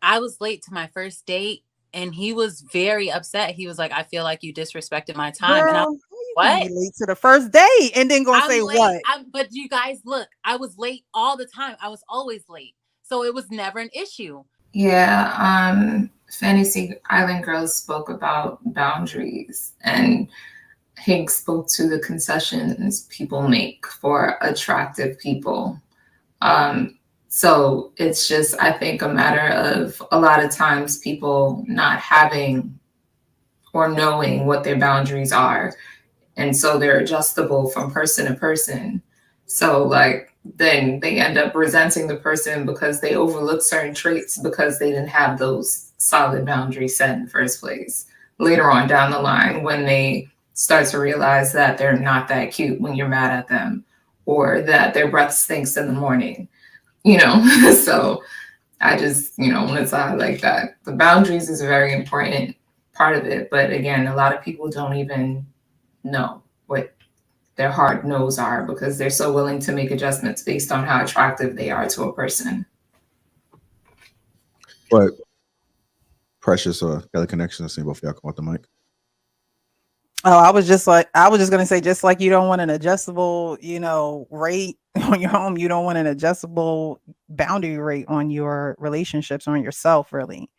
I was late to my first date and he was very upset. He was like, I feel like you disrespected my time. And I Girl, was how like, you gonna what? be late to the first date and then gonna I'm say late. what? But you guys, look, I was late all the time. I was always late. So it was never an issue. Yeah, Fantasy Island Girls spoke about boundaries, and Hank spoke to the concessions people make for attractive people. Um, so it's just, I think, a matter of a lot of times people not having or knowing what their boundaries are. And so they're adjustable from person to person. So, like, then they end up resenting the person because they overlooked certain traits because they didn't have those solid boundaries set in the first place. Later on down the line, when they start to realize that they're not that cute when you're mad at them, or that their breath stinks in the morning, you know? So I just, wanted to highlight that. The boundaries is a very important part of it. But again, a lot of people don't even know what their hard no's are because they're so willing to make adjustments based on how attractive they are to a person. But Precious got a connection. See both of y'all come out the mic. Oh, I was just gonna say, just like you don't want an adjustable, rate on your home, you don't want an adjustable boundary rate on your relationships, on yourself, really.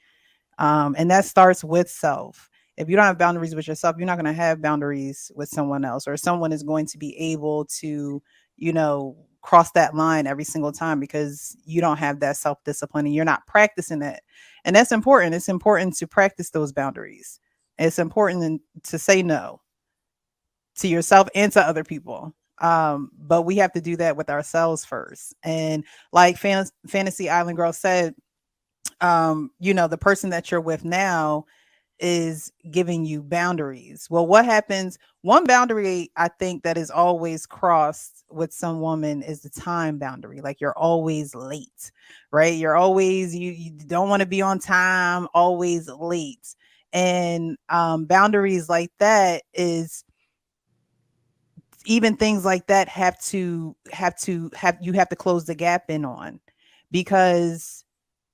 And that starts with self. If you don't have boundaries with yourself, you're not going to have boundaries with someone else, or someone is going to be able to, cross that line every single time because you don't have that self-discipline and you're not practicing it. And that's important. It's important to practice those boundaries. It's important to say no to yourself and to other people. But we have to do that with ourselves first. And like Fantasy Island Girl said, the person that you're with now is giving you boundaries. Well, what happens? One boundary I think that is always crossed with some woman is the time boundary. Like you're always late, right? You're always, you don't want to be on time, always late. And boundaries like that is, even things like that you have to close the gap in on, because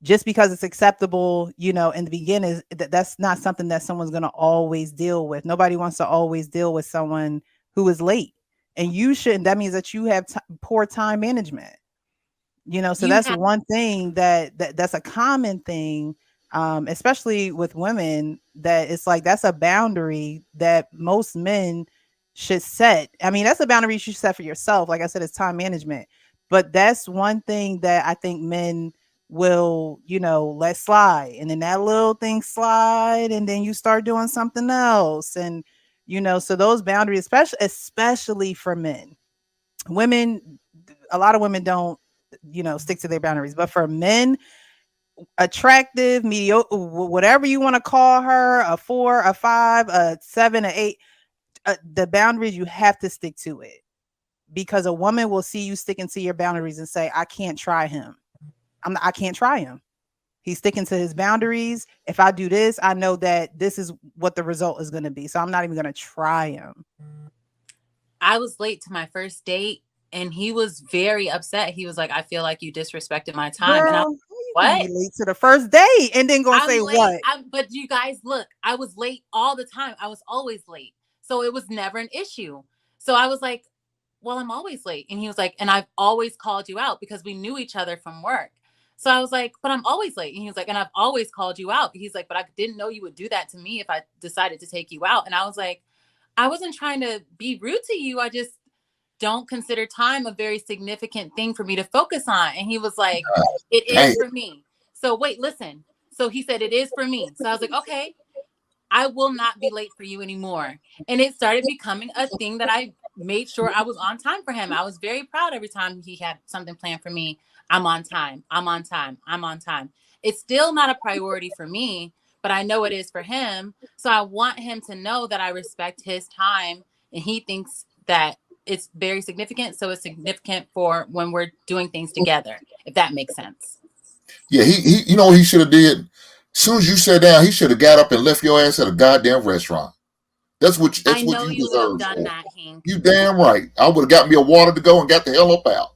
just because it's acceptable, in the beginning, that's not something that someone's going to always deal with. Nobody wants to always deal with someone who is late, and you shouldn't. That means that you have poor time management. So You that's have one thing that's a common thing, especially with women. That it's like that's a boundary that most men should set. I mean, that's a boundary you should set for yourself. Like I said, it's time management, but that's one thing that I think men will, let slide, and then that little thing slide, and then you start doing something else, and so those boundaries, especially for men. Women, a lot of women don't, stick to their boundaries, but for men, attractive, mediocre, whatever you want to call her, a 4, a 5, a 7, a 8, the boundaries, you have to stick to it, because a woman will see you sticking to your boundaries and say, I can't try him. I can't try him. He's sticking to his boundaries. If I do this, I know that this is what the result is going to be. So I'm not even going to try him. I was late to my first date and he was very upset. He was like, I feel like you disrespected my time. And I Girl, was how you like, gonna be what? late to the first date and then gonna I'm say late. what? But you guys, look, I was late all the time. I was always late. So it was never an issue. So I was like, well, I'm always late. And he was like, and I've always called you out because we knew each other from work. So I was like, but I'm always late. And he was like, and I've always called you out. He's like, but I didn't know you would do that to me if I decided to take you out. And I was like, I wasn't trying to be rude to you. I just don't consider time a very significant thing for me to focus on. And he was like, it is Dang. for me. So wait, listen. So he said, it is for me. So I was like, okay, I will not be late for you anymore. And it started becoming a thing that I made sure I was on time for him. I was very proud every time he had something planned for me. I'm on time. I'm on time. I'm on time. It's still not a priority for me, but I know it is for him. So I want him to know that I respect his time and he thinks that it's very significant. So it's significant for when we're doing things together, if that makes sense. Yeah, he you know what he should have did? As soon as you sat down, he should have got up and left your ass at a goddamn restaurant. I That's what know you you would have deserve done for. that, Hank. You damn right. I would have got me a water to go and got the hell up out.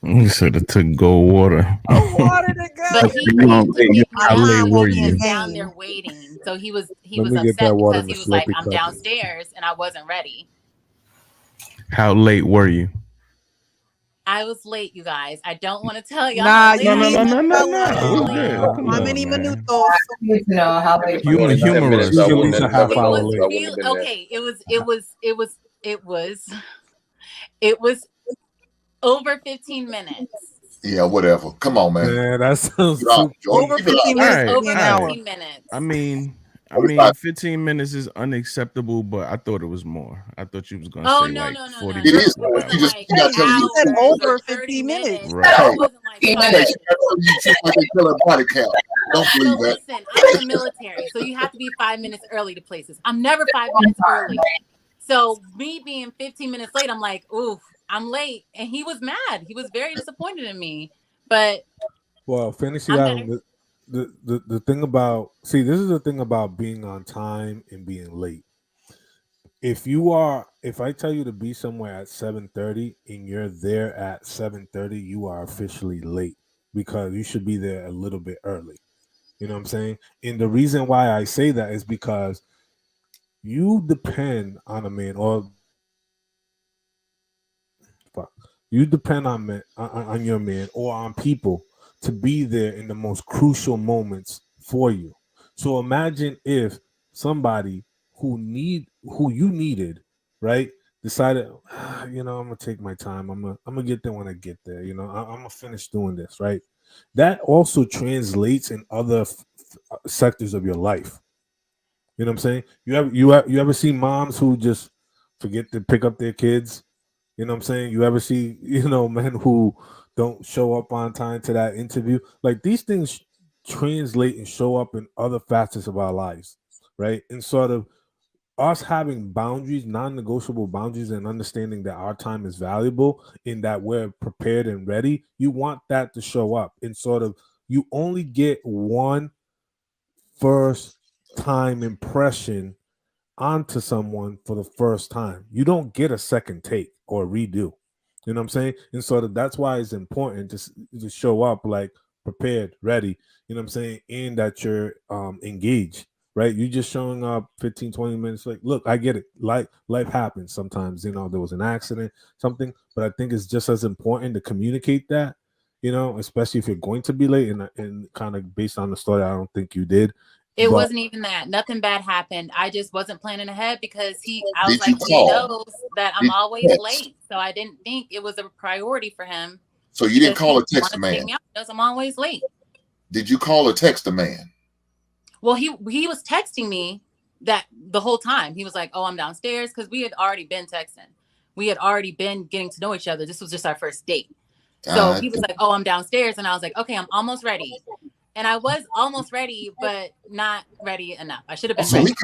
You should have took gold water. Water to go. But he You came gonna- to pick me How up. late And were he you? was down there waiting. So he was Let me get upset that water because in he the was like, slippy I'm cup. downstairs and I wasn't ready. How late were you? I was late, you guys. I don't want to tell y'all. Nah, how late you I need was. to tell It's us. good. Come How on, many man. minutos? I need to know how late. Humor, More than 10 humorous. minutes, I Usually wouldn't it's a have half never hour noticed. late. I wouldn't have been there. Okay. It was over 15 minutes. Yeah, whatever. Come on, man. Man, that sounds Keep it up, super. Jordan. Over Keep it up. 15 All minutes right, could be an Over hour. 15 minutes. I mean, 15 minutes is unacceptable, but I thought it was more. I thought you was gonna Oh, say no, like no, no, 40 no, It no. is. It wasn't You just like you gotta tell you. You said hours over or 30 50 minutes. Right. Hey, It wasn't like 15 hey, minutes. she gotta tell you just like they tell her body count. Don't So believe that. listen, I'm in the military, so you have to be 5 minutes early to places. I'm never 5 minutes early. So me being 15 minutes late, I'm like, ooh, I'm late. And he was mad. He was very disappointed in me. But Well, Fantasy I'm Island. The thing about this is the thing about being on time and being late. If I tell you to be somewhere at 7:30 and you're there at 7:30, you are officially late because you should be there a little bit early. You know what I'm saying? And the reason why I say that is because you depend on a man, or fuck, you depend on on your man or on people to be there in the most crucial moments for you. So imagine if somebody who you needed, right, decided, I'm gonna take my time. I'm gonna get there when I get there. I'm gonna finish doing this, right? That also translates in other sectors of your life. You know what I'm saying? You ever see moms who just forget to pick up their kids? You know what I'm saying? You ever see, men who don't show up on time to that interview? Like these things translate and show up in other facets of our lives, right? And sort of us having boundaries, non-negotiable boundaries, and understanding that our time is valuable and that we're prepared and ready. You want that to show up, and sort of you only get one first time impression onto someone for the first time. You don't get a second take or redo. You know what I'm saying? And so that's why it's important to show up like prepared, ready, you know what I'm saying? And that you're engaged, right? You just showing up 15, 20 minutes like, look, I get it. Life happens sometimes, there was an accident, something, but I think it's just as important to communicate that, especially if you're going to be late and kind of based on the story, I don't think you did. it But wasn't even that. Nothing bad happened. I just wasn't planning ahead because I was Did you like, he call? knows that I'm Did you always text? late. So I didn't think it was a priority for him. So you didn't because call he or text the wanted to take man. me out because I'm always late. Did you call or text the man? Well, he was texting me that the whole time. He was like, oh, I'm downstairs, because we had already been texting. We had already been getting to know each other. This was just our first date. So he was like, oh, I'm downstairs. And I was like, okay, I'm almost ready. And I was almost ready, but not ready enough. I should have been So ready. he